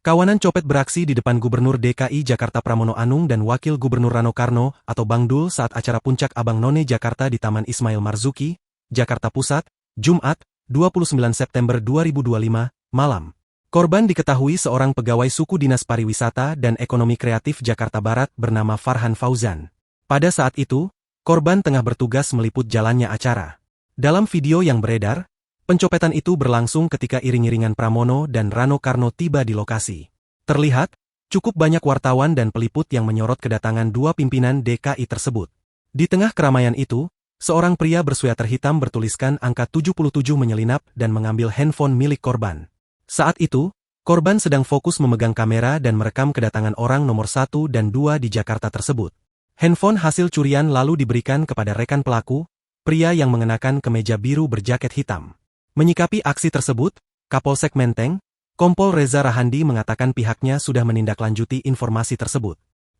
Kawanan copet beraksi di depan Gubernur DKI Jakarta Pramono Anung dan Wakil Gubernur Rano Karno atau Bang Dul saat acara Puncak Abang None Jakarta di Taman Ismail Marzuki, Jakarta Pusat, Jumat, 29 September 2025, malam. Korban diketahui seorang pegawai suku Dinas Pariwisata dan Ekonomi Kreatif Jakarta Barat bernama Farhan Fauzan. Pada saat itu, korban tengah bertugas meliput jalannya acara. Dalam video yang beredar, pencopetan itu berlangsung ketika iring-iringan Pramono dan Rano Karno tiba di lokasi. Terlihat, cukup banyak wartawan dan peliput yang menyorot kedatangan dua pimpinan DKI tersebut. Di tengah keramaian itu, seorang pria bersweater hitam bertuliskan angka 77 menyelinap dan mengambil handphone milik korban. Saat itu, korban sedang fokus memegang kamera dan merekam kedatangan orang nomor 1 dan 2 di Jakarta tersebut. Handphone hasil curian lalu diberikan kepada rekan pelaku, pria yang mengenakan kemeja biru berjaket hitam. Menyikapi aksi tersebut, Kapolsek Menteng, Kompol Reza Rahandi mengatakan pihaknya sudah menindaklanjuti informasi tersebut.